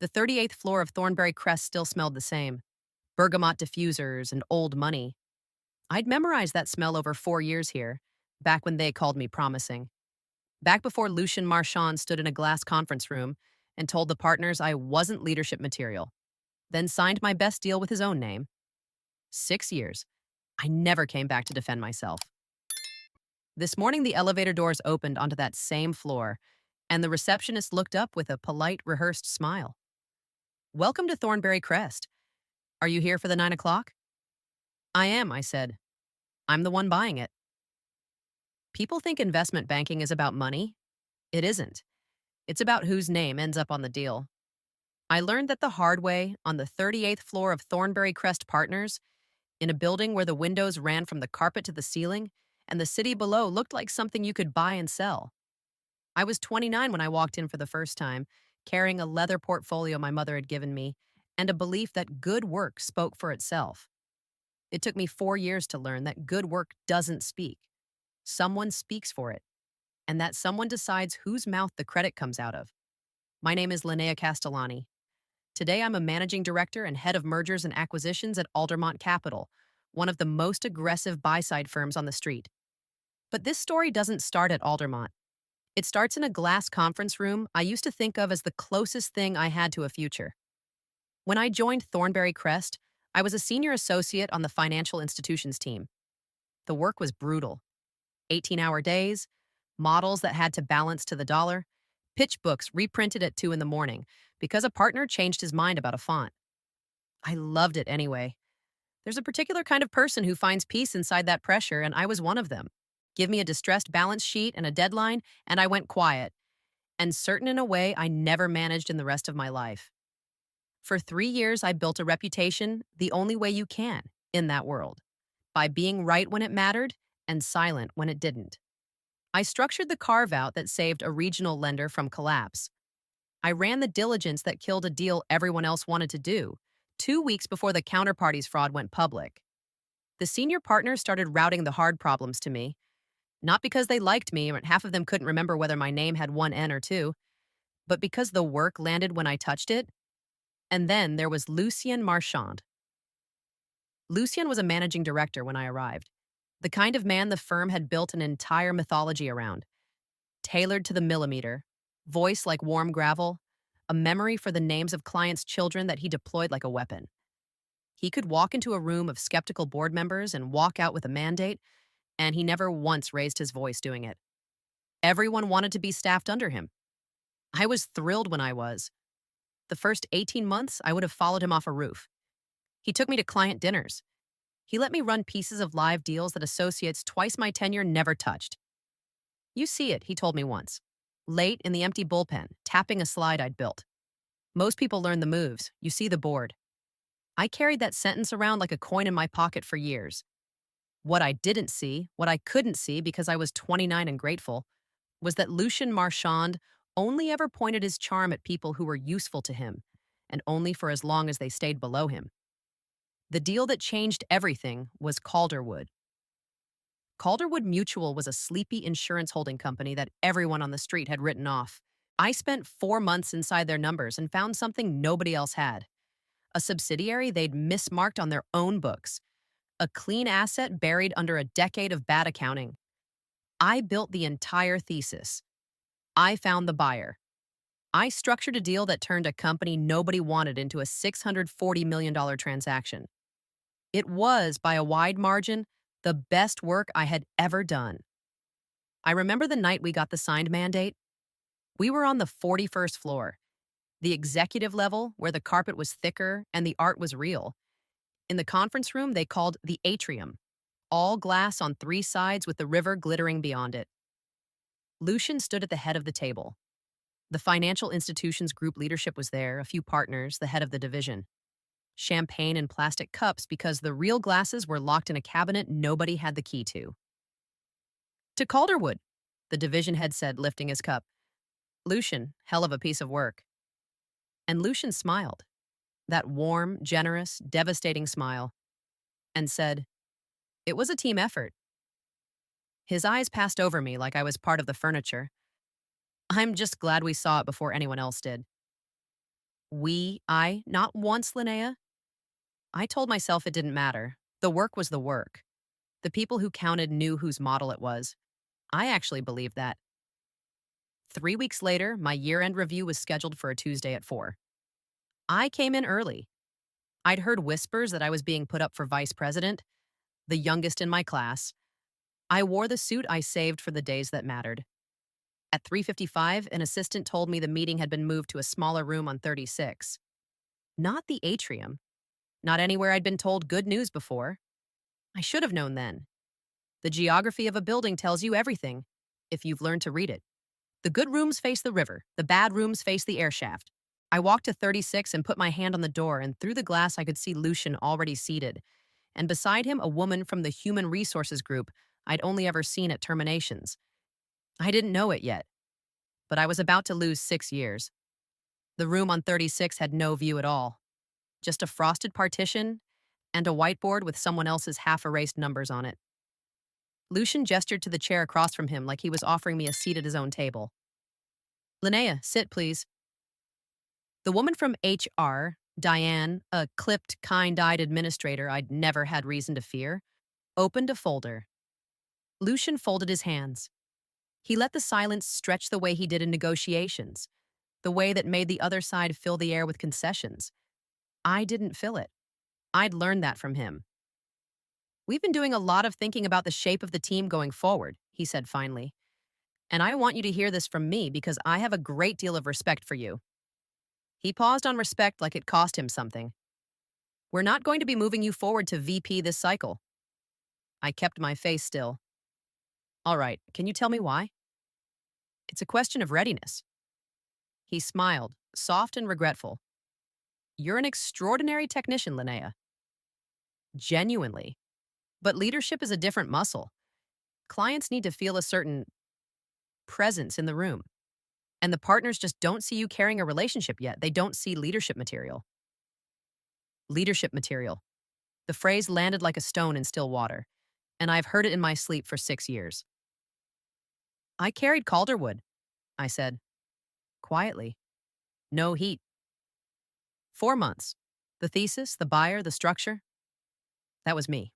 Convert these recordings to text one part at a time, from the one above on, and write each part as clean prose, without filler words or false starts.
The 38th floor of Thornbury Crest still smelled the same: bergamot diffusers and old money. I'd memorized that smell over 4 years here, back when they called me promising. Back before Lucien Marchand stood in a glass conference room and told the partners I wasn't leadership material, then signed my best deal with his own name. 6 years. I never came back to defend myself. This morning, the elevator doors opened onto that same floor, and the receptionist looked up with a polite, rehearsed smile. "Welcome to Thornbury Crest. Are you here for the 9 o'clock?" "I am," I said. "I'm the one buying it." People think investment banking is about money. It isn't. It's about whose name ends up on the deal. I learned that the hard way on the 38th floor of Thornbury Crest Partners, in a building where the windows ran from the carpet to the ceiling, and the city below looked like something you could buy and sell. I was 29 when I walked in for the first time, carrying a leather portfolio my mother had given me, and a belief that good work spoke for itself. It took me 4 years to learn that good work doesn't speak. Someone speaks for it, and that someone decides whose mouth the credit comes out of. My name is Linnea Castellani. Today I'm a managing director and head of mergers and acquisitions at Aldermont Capital, one of the most aggressive buy-side firms on the street. But this story doesn't start at Aldermont. It starts in a glass conference room I used to think of as the closest thing I had to a future. When I joined Thornbury Crest, I was a senior associate on the financial institutions team. The work was brutal: 18-hour days, models that had to balance to the dollar, pitch books reprinted at 2 in the morning because a partner changed his mind about a font. I loved it anyway. There's a particular kind of person who finds peace inside that pressure, and I was one of them. Give me a distressed balance sheet and a deadline, and I went quiet, and certain in a way I never managed in the rest of my life. For 3 years, I built a reputation the only way you can in that world: by being right when it mattered and silent when it didn't. I structured the carve-out that saved a regional lender from collapse. I ran the diligence that killed a deal everyone else wanted to do, 2 weeks before the counterparty's fraud went public. The senior partners started routing the hard problems to me, not because they liked me, or half of them couldn't remember whether my name had one N or two, but because the work landed when I touched it. And then there was Lucien Marchand. Lucien was a managing director when I arrived, the kind of man the firm had built an entire mythology around: tailored to the millimeter, voice like warm gravel, a memory for the names of clients' children that he deployed like a weapon. He could walk into a room of skeptical board members and walk out with a mandate, and he never once raised his voice doing it. Everyone wanted to be staffed under him. I was thrilled when I was. The first 18 months, I would have followed him off a roof. He took me to client dinners. He let me run pieces of live deals that associates twice my tenure never touched. "You see it," he told me once, late in the empty bullpen, tapping a slide I'd built. "Most people learn the moves. You see the board." I carried that sentence around like a coin in my pocket for years. What I didn't see, what I couldn't see because I was 29 and grateful, was that Lucien Marchand only ever pointed his charm at people who were useful to him, and only for as long as they stayed below him. The deal that changed everything was Calderwood. Calderwood Mutual was a sleepy insurance holding company that everyone on the street had written off. I spent 4 months inside their numbers and found something nobody else had: a subsidiary they'd mismarked on their own books, a clean asset buried under a decade of bad accounting. I built the entire thesis. I found the buyer. I structured a deal that turned a company nobody wanted into a $640 million transaction. It was, by a wide margin, the best work I had ever done. I remember the night we got the signed mandate. We were on the 41st floor, the executive level where the carpet was thicker and the art was real. In the conference room they called the atrium, all glass on 3 sides with the river glittering beyond it. Lucien stood at the head of the table. The financial institutions group leadership was there, a few partners, the head of the division. Champagne in plastic cups because the real glasses were locked in a cabinet nobody had the key to. "To Calderwood," the division head said, lifting his cup. "Lucien, hell of a piece of work." And Lucien smiled, that warm, generous, devastating smile, and said, "It was a team effort." His eyes passed over me like I was part of the furniture. "I'm just glad we saw it before anyone else did." Not once, Linnea. I told myself it didn't matter. The work was the work. The people who counted knew whose model it was. I actually believed that. 3 weeks later, my year end review was scheduled for a Tuesday at 4. I came in early. I'd heard whispers that I was being put up for vice president, the youngest in my class. I wore the suit I saved for the days that mattered. At 3:55, an assistant told me the meeting had been moved to a smaller room on 36. Not the atrium. Not anywhere I'd been told good news before. I should have known then. The geography of a building tells you everything, if you've learned to read it. The good rooms face the river, the bad rooms face the air shaft. I walked to 36 and put my hand on the door, and through the glass I could see Lucian already seated, and beside him a woman from the human resources group I'd only ever seen at terminations. I didn't know it yet, but I was about to lose 6 years. The room on 36 had no view at all, just a frosted partition and a whiteboard with someone else's half-erased numbers on it. Lucian gestured to the chair across from him like he was offering me a seat at his own table. Linnea, sit, please. The woman from HR, Diane, a clipped, kind-eyed administrator I'd never had reason to fear, opened a folder. Lucian folded his hands. He let the silence stretch the way he did in negotiations, the way that made the other side fill the air with concessions. I didn't fill it. I'd learned that from him. We've been doing a lot of thinking about the shape of the team going forward, he said finally. And I want you to hear this from me because I have a great deal of respect for you. He paused on respect like it cost him something. We're not going to be moving you forward to VP this cycle. I kept my face still. All right, can you tell me why? It's a question of readiness. He smiled, soft and regretful. You're an extraordinary technician, Linnea. Genuinely. But leadership is a different muscle. Clients need to feel a certain presence in the room. And the partners just don't see you carrying a relationship yet. They don't see leadership material. Leadership material. The phrase landed like a stone in still water, and I've heard it in my sleep for 6 years. I carried Calderwood, I said. Quietly. No heat. 4 months. The thesis, the buyer, the structure. That was me.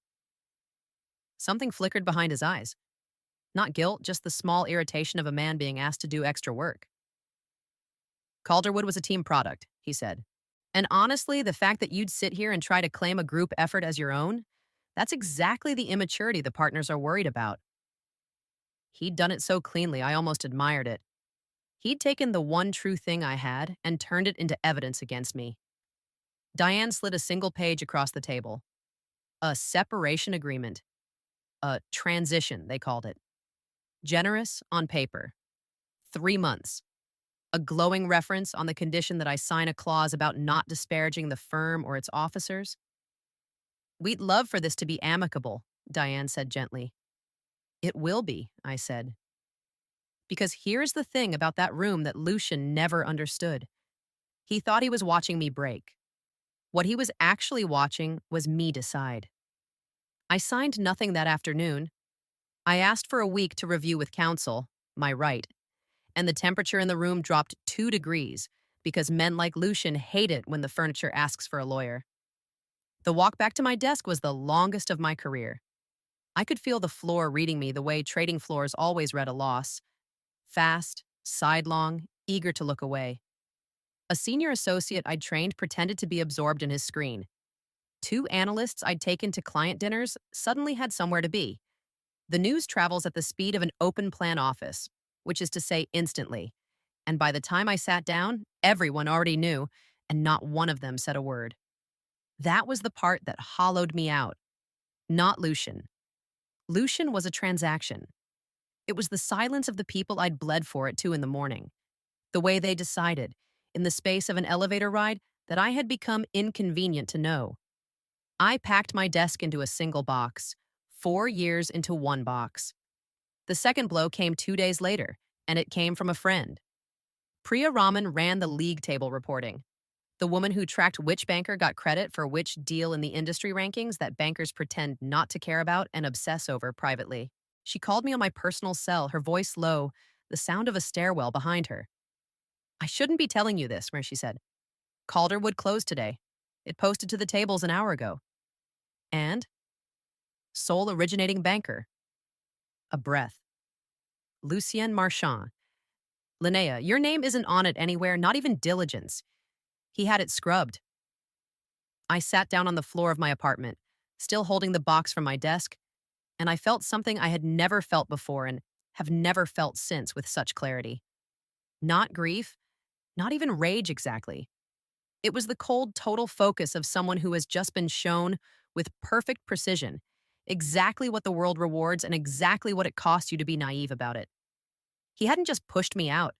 Something flickered behind his eyes. Not guilt, just the small irritation of a man being asked to do extra work. Calderwood was a team product, he said. And honestly, the fact that you'd sit here and try to claim a group effort as your own, that's exactly the immaturity the partners are worried about. He'd done it so cleanly, I almost admired it. He'd taken the one true thing I had and turned it into evidence against me. Diane slid a single page across the table. A separation agreement. A transition, they called it. Generous on paper. 3 months. A glowing reference on the condition that I sign a clause about not disparaging the firm or its officers. We'd love for this to be amicable, Diane said gently. It will be, I said. Because here's the thing about that room that Lucian never understood. He thought he was watching me break. What he was actually watching was me decide. I signed nothing that afternoon. I asked for a week to review with counsel, my right, and the temperature in the room dropped 2 degrees because men like Lucian hate it when the furniture asks for a lawyer. The walk back to my desk was the longest of my career. I could feel the floor reading me the way trading floors always read a loss. Fast, sidelong, eager to look away. A senior associate I'd trained pretended to be absorbed in his screen. 2 analysts I'd taken to client dinners suddenly had somewhere to be. The news travels at the speed of an open plan office, which is to say instantly. And by the time I sat down, everyone already knew, and not one of them said a word. That was the part that hollowed me out. Not Lucian. Lucian was a transaction. It was the silence of the people I'd bled for at 2 in the morning. The way they decided, in the space of an elevator ride, that I had become inconvenient to know. I packed my desk into a single box, 4 years into one box. The second blow came 2 days later, and it came from a friend. Priya Raman ran the league table reporting. The woman who tracked which banker got credit for which deal in the industry rankings that bankers pretend not to care about and obsess over privately. She called me on my personal cell, her voice low, the sound of a stairwell behind her. I shouldn't be telling you this, where she said. Calderwood closed today. It posted to the tables an hour ago. And sole originating banker. A breath. Lucien Marchand. Linnea, your name isn't on it anywhere, not even diligence. He had it scrubbed. I sat down on the floor of my apartment, still holding the box from my desk, and I felt something I had never felt before and have never felt since with such clarity. Not grief, not even rage exactly. It was the cold, total focus of someone who has just been shown, with perfect precision, exactly what the world rewards and exactly what it costs you to be naive about it. He hadn't just pushed me out,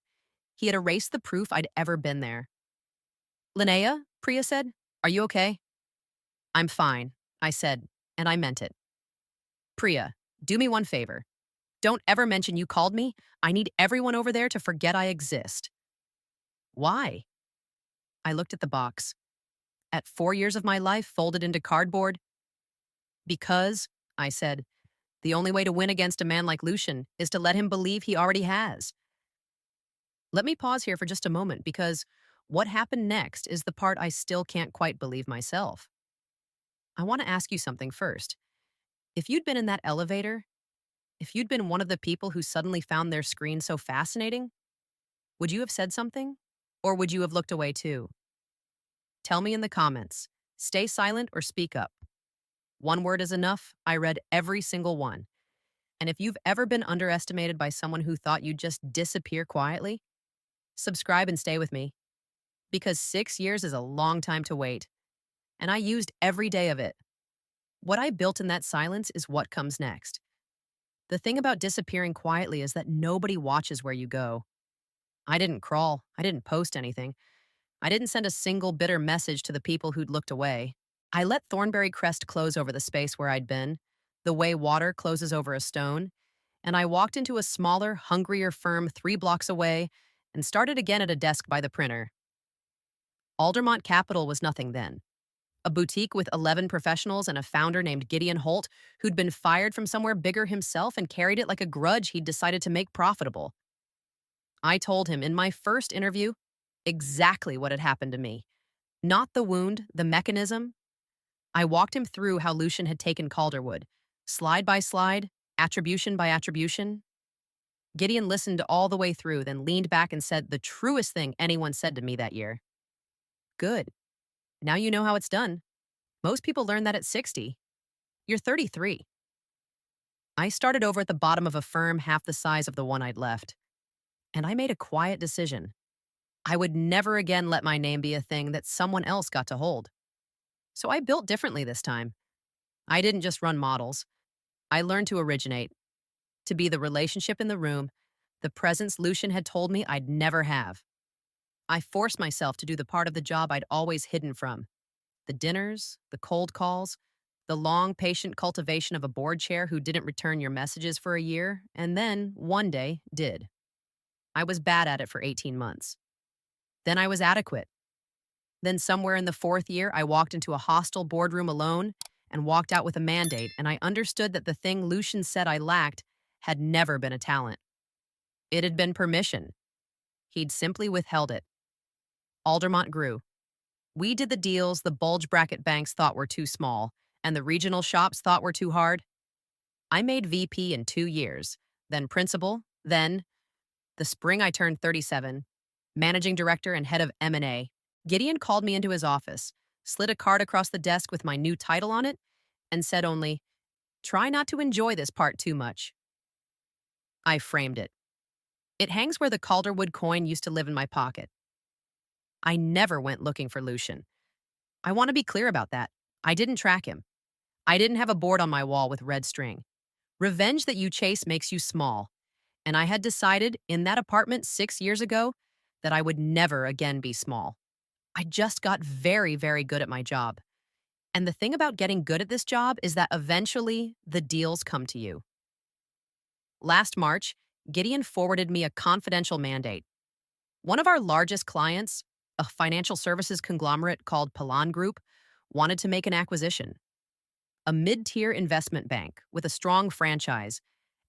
he had erased the proof I'd ever been there. Linnea, Priya said, are you okay? I'm fine, I said, and I meant it. Priya, do me one favor. Don't ever mention you called me. I need everyone over there to forget I exist. Why? I looked at the box. At 4 years of my life folded into cardboard? Because, I said, the only way to win against a man like Lucian is to let him believe he already has. Let me pause here for just a moment because what happened next is the part I still can't quite believe myself. I want to ask you something first. If you'd been in that elevator, if you'd been one of the people who suddenly found their screen so fascinating, would you have said something? Or would you have looked away too? Tell me in the comments. Stay silent or speak up. One word is enough. I read every single one. And if you've ever been underestimated by someone who thought you'd just disappear quietly, subscribe and stay with me. Because 6 years is a long time to wait. And I used every day of it. What I built in that silence is what comes next. The thing about disappearing quietly is that nobody watches where you go. I didn't crawl. I didn't post anything. I didn't send a single bitter message to the people who'd looked away. I let Thornbury Crest close over the space where I'd been, the way water closes over a stone, and I walked into a smaller, hungrier firm 3 blocks away and started again at a desk by the printer. Aldermont Capital was nothing then. A boutique with 11 professionals and a founder named Gideon Holt who'd been fired from somewhere bigger himself and carried it like a grudge he'd decided to make profitable. I told him in my first interview exactly what had happened to me. Not the wound, the mechanism. I walked him through how Lucian had taken Calderwood, slide by slide, attribution by attribution. Gideon listened all the way through, then leaned back and said the truest thing anyone said to me that year. Good. Now you know how it's done. Most people learn that at 60. You're 33. I started over at the bottom of a firm half the size of the one I'd left. And I made a quiet decision. I would never again let my name be a thing that someone else got to hold. So I built differently this time. I didn't just run models. I learned to originate, to be the relationship in the room, the presence Lucian had told me I'd never have. I forced myself to do the part of the job I'd always hidden from. The dinners, the cold calls, the long, patient cultivation of a board chair who didn't return your messages for a year, and then, one day, did. I was bad at it for 18 months. Then I was adequate. Then somewhere in the 4th year, I walked into a hostile boardroom alone and walked out with a mandate, and I understood that the thing Lucian said I lacked had never been a talent. It had been permission. He'd simply withheld it. Aldermont grew. We did the deals the bulge bracket banks thought were too small, and the regional shops thought were too hard. I made VP in 2 years, then principal, then, the spring I turned 37, managing director and head of M&A. Gideon called me into his office, slid a card across the desk with my new title on it, and said only, "Try not to enjoy this part too much." I framed it. It hangs where the Calderwood coin used to live in my pocket. I never went looking for Lucian. I want to be clear about that. I didn't track him. I didn't have a board on my wall with red string. Revenge that you chase makes you small. And I had decided in that apartment 6 years ago that I would never again be small. I just got very, very good at my job. And the thing about getting good at this job is that eventually the deals come to you. Last March, Gideon forwarded me a confidential mandate. One of our largest clients, a financial services conglomerate called Palan Group, wanted to make an acquisition. A mid-tier investment bank with a strong franchise,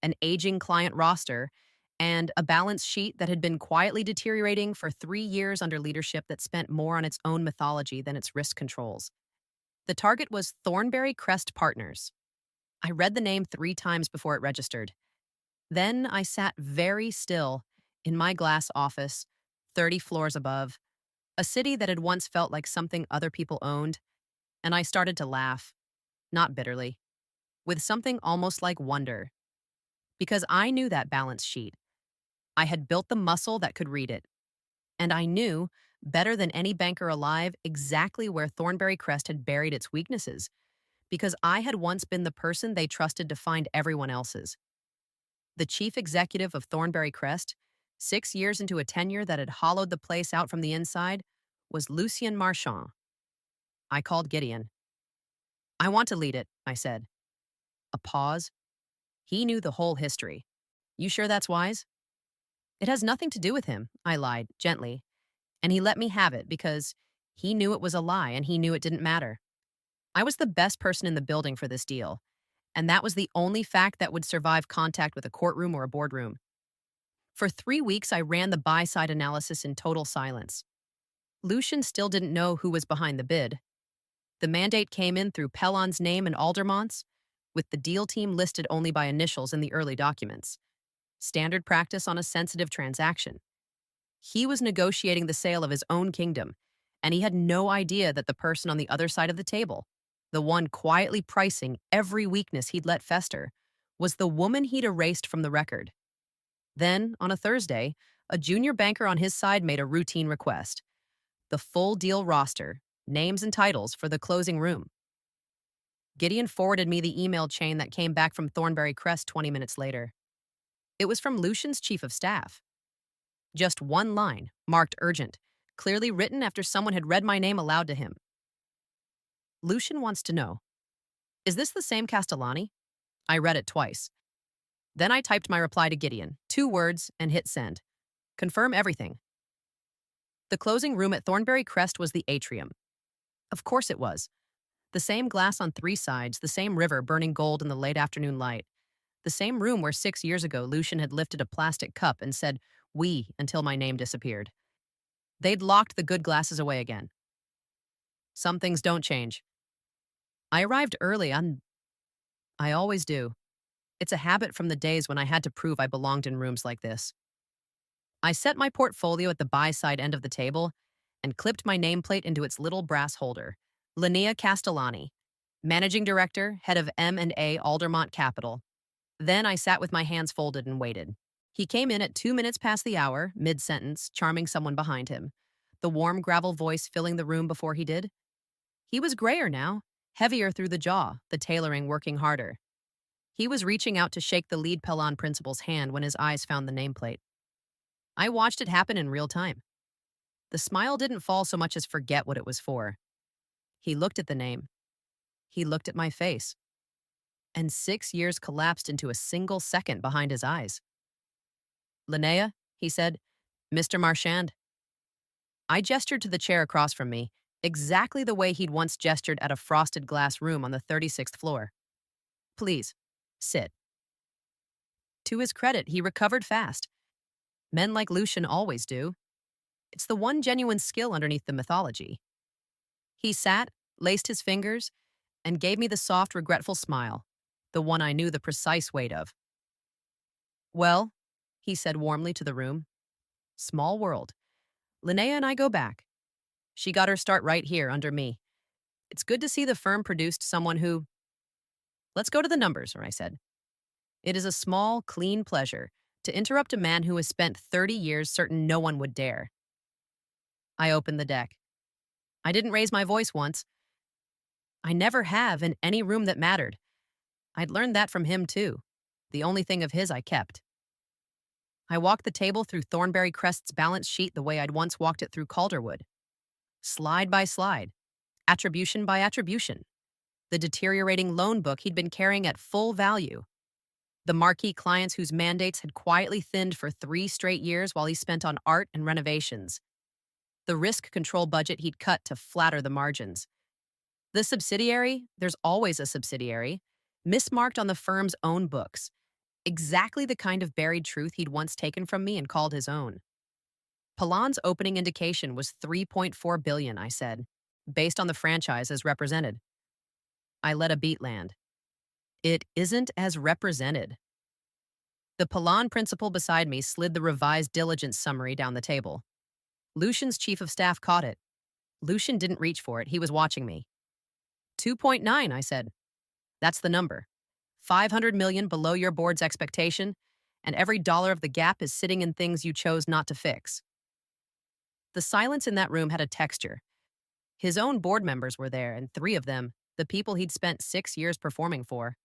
an aging client roster, and a balance sheet that had been quietly deteriorating for 3 years under leadership that spent more on its own mythology than its risk controls. The target was Thornbury Crest Partners. I read the name 3 times before it registered. Then I sat very still in my glass office, 30 floors above, a city that had once felt like something other people owned, and I started to laugh, not bitterly, with something almost like wonder, because I knew that balance sheet. I had built the muscle that could read it, and I knew, better than any banker alive, exactly where Thornbury Crest had buried its weaknesses, because I had once been the person they trusted to find everyone else's. The chief executive of Thornbury Crest, 6 years into a tenure that had hollowed the place out from the inside, was Lucien Marchand. I called Gideon. "I want to lead it," I said. A pause. He knew the whole history. "You sure that's wise?" "It has nothing to do with him," I lied, gently, and he let me have it because he knew it was a lie and he knew it didn't matter. I was the best person in the building for this deal, and that was the only fact that would survive contact with a courtroom or a boardroom. For 3 weeks, I ran the buy-side analysis in total silence. Lucian still didn't know who was behind the bid. The mandate came in through Pellon's name and Aldermont's, with the deal team listed only by initials in the early documents. Standard practice on a sensitive transaction. He was negotiating the sale of his own kingdom, and he had no idea that the person on the other side of the table, the one quietly pricing every weakness he'd let fester, was the woman he'd erased from the record. Then, on a Thursday, a junior banker on his side made a routine request: the full deal roster, names and titles for the closing room. Gideon forwarded me the email chain that came back from Thornbury Crest 20 minutes later. It was from Lucian's chief of staff. Just one line, marked urgent, clearly written after someone had read my name aloud to him. "Lucian wants to know, is this the same Castellani?" I read it twice. Then I typed my reply to Gideon, 2 words, and hit send. "Confirm everything." The closing room at Thornbury Crest was the atrium. Of course it was. The same glass on 3 sides, the same river burning gold in the late afternoon light. The same room where 6 years ago Lucian had lifted a plastic cup and said, "We," until my name disappeared. They'd locked the good glasses away again. Some things don't change. I arrived early on. I always do. It's a habit from the days when I had to prove I belonged in rooms like this. I set my portfolio at the buy-side end of the table and clipped my nameplate into its little brass holder. Linnea Castellani, Managing Director, Head of M&A Aldermont Capital. Then I sat with my hands folded and waited. He came in at 2 minutes past the hour, mid-sentence, charming someone behind him, the warm gravel voice filling the room before he did. He was grayer now, heavier through the jaw, the tailoring working harder. He was reaching out to shake the lead Pellon principal's hand when his eyes found the nameplate. I watched it happen in real time. The smile didn't fall so much as forget what it was for. He looked at the name. He looked at my face. And 6 years collapsed into a single second behind his eyes. "Linnea," he said, "Mr. Marchand." I gestured to the chair across from me, exactly the way he'd once gestured at a frosted glass room on the 36th floor. "Please, sit." To his credit, he recovered fast. Men like Lucian always do. It's the one genuine skill underneath the mythology. He sat, laced his fingers, and gave me the soft, regretful smile, the one I knew the precise weight of. "Well," he said warmly to the room, "small world. Linnea and I go back. She got her start right here under me. It's good to see the firm produced someone who—" "Let's go to the numbers," I said. "It is a small, clean pleasure to interrupt a man who has spent 30 years certain no one would dare." I opened the deck. I didn't raise my voice once. I never have in any room that mattered. I'd learned that from him, too. The only thing of his I kept. I walked the table through Thornbury Crest's balance sheet the way I'd once walked it through Calderwood. Slide by slide, attribution by attribution. The deteriorating loan book he'd been carrying at full value. The marquee clients whose mandates had quietly thinned for 3 straight years while he spent on art and renovations. The risk control budget he'd cut to flatter the margins. The subsidiary, there's always a subsidiary, mismarked on the firm's own books, Exactly the kind of buried truth he'd once taken from me and called his own. Palan's opening indication was 3.4 billion, I said, based on the franchise as represented. I let a beat land. It isn't as represented. The Palan principal beside me slid the revised diligence summary down the table. Lucian's chief of staff caught it. Lucian didn't reach for it. He was watching me. 2.9, I said. That's the number. 500 million below your board's expectation, and every dollar of the gap is sitting in things you chose not to fix. The silence in that room had a texture. His own board members were there, and 3 of them, the people he'd spent 6 years performing for.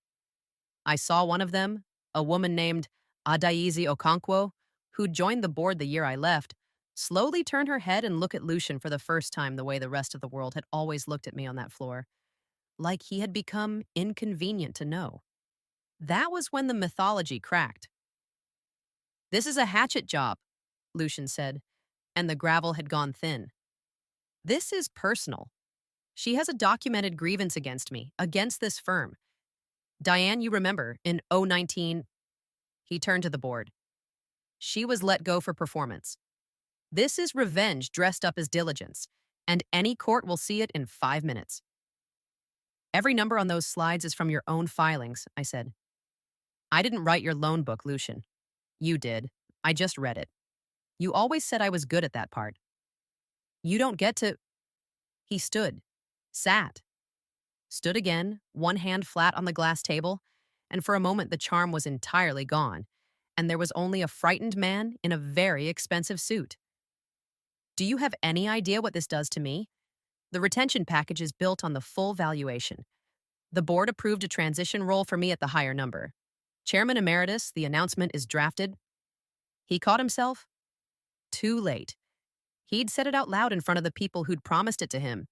I saw one of them, a woman named Adaize Okonkwo, who'd joined the board the year I left, slowly turn her head and look at Lucian for the first time the way the rest of the world had always looked at me on that floor, like he had become inconvenient to know. That was when the mythology cracked. This is a hatchet job, Lucian said, and the gravel had gone thin. This is personal. She has a documented grievance against me, against this firm. Diane, you remember, in 019, he turned to the board. She was let go for performance. This is revenge dressed up as diligence, and any court will see it in 5 minutes. Every number on those slides is from your own filings, I said. I didn't write your loan book, Lucian. You did. I just read it. You always said I was good at that part. You don't get to... He stood, sat, stood again, one hand flat on the glass table, and for a moment the charm was entirely gone, and there was only a frightened man in a very expensive suit. Do you have any idea what this does to me? The retention package is built on the full valuation. The board approved a transition role for me at the higher number. Chairman Emeritus, the announcement is drafted. He caught himself. Too late. He'd said it out loud in front of the people who'd promised it to him.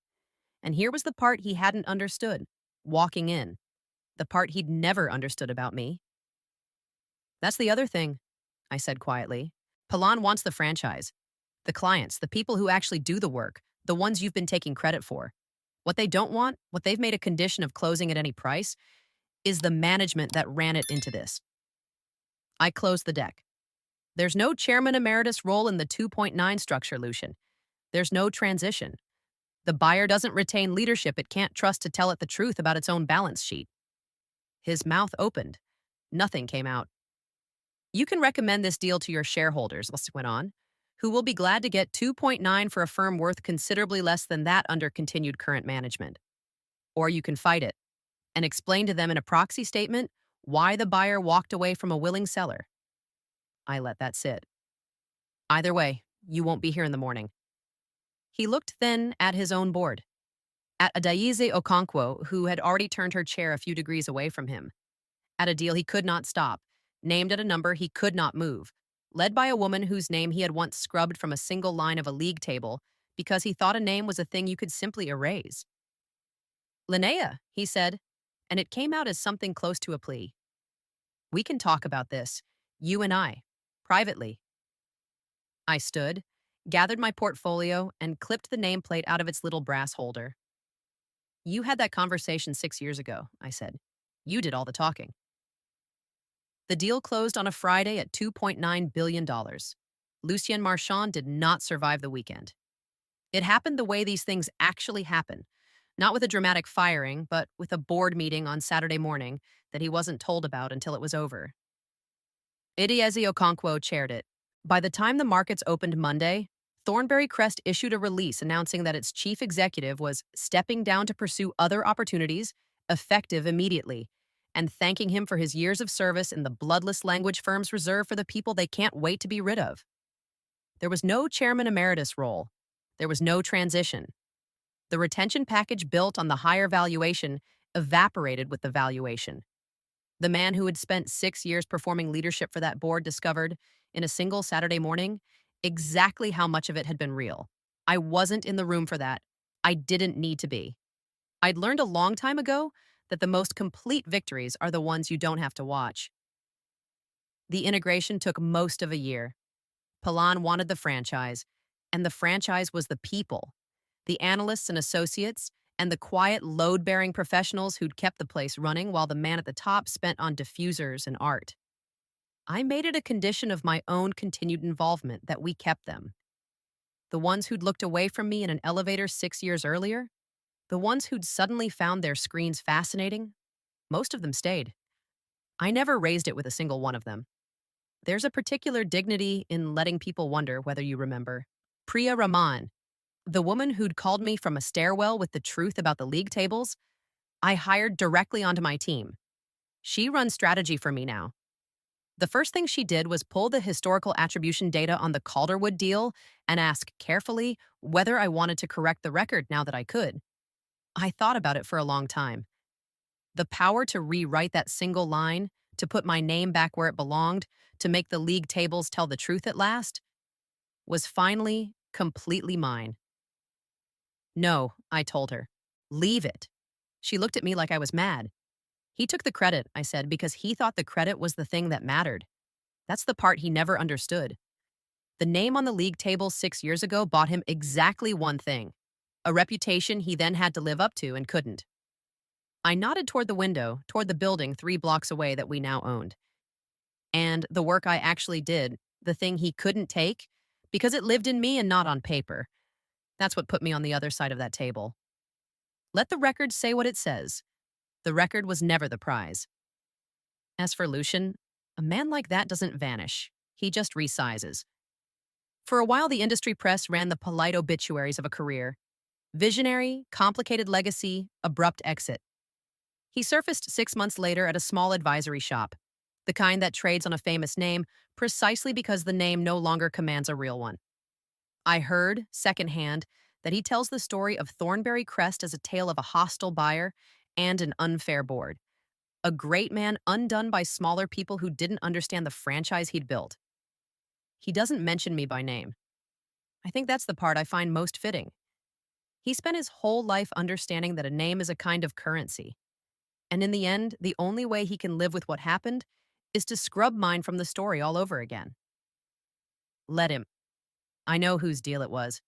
And here was the part he hadn't understood, walking in. The part he'd never understood about me. That's the other thing, I said quietly. Palan wants the franchise. The clients, the people who actually do the work, the ones you've been taking credit for. What they don't want, what they've made a condition of closing at any price, is the management that ran it into this. I closed the deck. There's no chairman emeritus role in the 2.9 structure, Lucian. There's no transition. The buyer doesn't retain leadership it can't trust to tell it the truth about its own balance sheet. His mouth opened. Nothing came out. You can recommend this deal to your shareholders, Leslie went on, who will be glad to get 2.9 for a firm worth considerably less than that under continued current management. Or you can fight it and explain to them in a proxy statement why the buyer walked away from a willing seller. I let that sit. Either way, you won't be here in the morning. He looked then at his own board, at Adaize Okonkwo, who had already turned her chair a few degrees away from him, at a deal he could not stop, named at a number he could not move, led by a woman whose name he had once scrubbed from a single line of a league table because he thought a name was a thing you could simply erase. Linnea, he said, and it came out as something close to a plea. We can talk about this, you and I, privately. I stood, gathered my portfolio, and clipped the nameplate out of its little brass holder. You had that conversation 6 years ago, I said. You did all the talking. The deal closed on a Friday at $2.9 billion. Lucien Marchand did not survive the weekend. It happened the way these things actually happen, not with a dramatic firing, but with a board meeting on Saturday morning that he wasn't told about until it was over. Adaize Okonkwo chaired it. By the time the markets opened Monday, Thornbury Crest issued a release announcing that its chief executive was stepping down to pursue other opportunities, effective immediately, and thanking him for his years of service in the bloodless language firms reserved for the people they can't wait to be rid of. There was no chairman emeritus role. There was no transition. The retention package built on the higher valuation evaporated with the valuation. The man who had spent 6 years performing leadership for that board discovered, in a single Saturday morning, exactly how much of it had been real. I wasn't in the room for that. I didn't need to be. I'd learned a long time ago that the most complete victories are the ones you don't have to watch. The integration took most of a year. Palan wanted the franchise, and the franchise was the people, the analysts and associates, and the quiet, load-bearing professionals who'd kept the place running while the man at the top spent on diffusers and art. I made it a condition of my own continued involvement that we kept them. The ones who'd looked away from me in an elevator 6 years earlier, the ones who'd suddenly found their screens fascinating, most of them stayed. I never raised it with a single one of them. There's a particular dignity in letting people wonder whether you remember. Priya Raman, the woman who'd called me from a stairwell with the truth about the league tables, I hired directly onto my team. She runs strategy for me now. The first thing she did was pull the historical attribution data on the Calderwood deal and ask carefully whether I wanted to correct the record now that I could. I thought about it for a long time. The power to rewrite that single line, to put my name back where it belonged, to make the league tables tell the truth at last, was finally completely mine. No, I told her. Leave it. She looked at me like I was mad. He took the credit, I said, because he thought the credit was the thing that mattered. That's the part he never understood. The name on the league table 6 years ago bought him exactly one thing, a reputation he then had to live up to and couldn't. I nodded toward the window, toward the building 3 blocks away that we now owned. And the work I actually did, the thing he couldn't take, because it lived in me and not on paper. That's what put me on the other side of that table. Let the record say what it says. The record was never the prize. As for Lucian, a man like that doesn't vanish. He just resizes. For a while, the industry press ran the polite obituaries of a career. Visionary, complicated legacy, abrupt exit. He surfaced 6 months later at a small advisory shop, the kind that trades on a famous name precisely because the name no longer commands a real one. I heard, secondhand, that he tells the story of Thornbury Crest as a tale of a hostile buyer and an unfair board. A great man undone by smaller people who didn't understand the franchise he'd built. He doesn't mention me by name. I think that's the part I find most fitting. He spent his whole life understanding that a name is a kind of currency. And in the end, the only way he can live with what happened is to scrub mine from the story all over again. Let him. I know whose deal it was.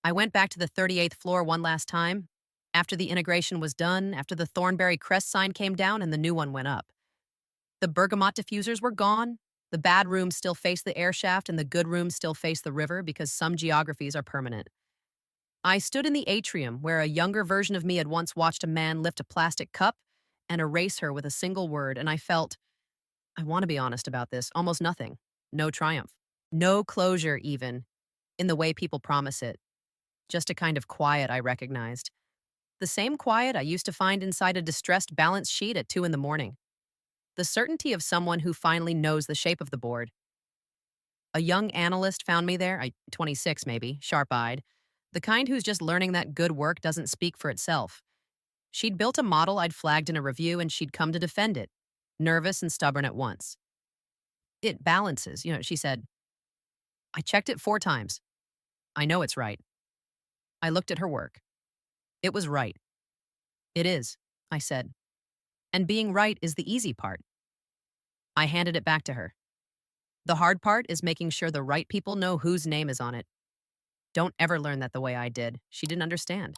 I went back to the 38th floor one last time, after the integration was done, after the Thornbury Crest sign came down and the new one went up. The bergamot diffusers were gone. The bad rooms still face the air shaft and the good rooms still face the river because some geographies are permanent. I stood in the atrium where a younger version of me had once watched a man lift a plastic cup and erase her with a single word, and I felt, I want to be honest about this, almost nothing. No triumph. No closure, even, in the way people promise it. Just a kind of quiet I recognized. The same quiet I used to find inside a distressed balance sheet at 2 a.m. The certainty of someone who finally knows the shape of the board. A young analyst found me there, 26 maybe, sharp-eyed, the kind who's just learning that good work doesn't speak for itself. She'd built a model I'd flagged in a review and she'd come to defend it, nervous and stubborn at once. It balances, she said. I checked it 4 times. I know it's right. I looked at her work. It was right. It is, I said. And being right is the easy part. I handed it back to her. The hard part is making sure the right people know whose name is on it. Don't ever learn that the way I did. She didn't understand.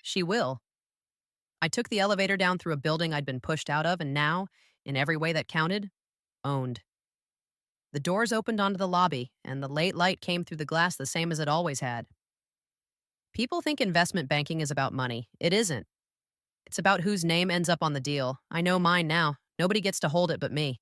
She will. I took the elevator down through a building I'd been pushed out of and now, in every way that counted, owned. The doors opened onto the lobby, and the late light came through the glass the same as it always had. People think investment banking is about money. It isn't. It's about whose name ends up on the deal. I know mine now. Nobody gets to hold it but me.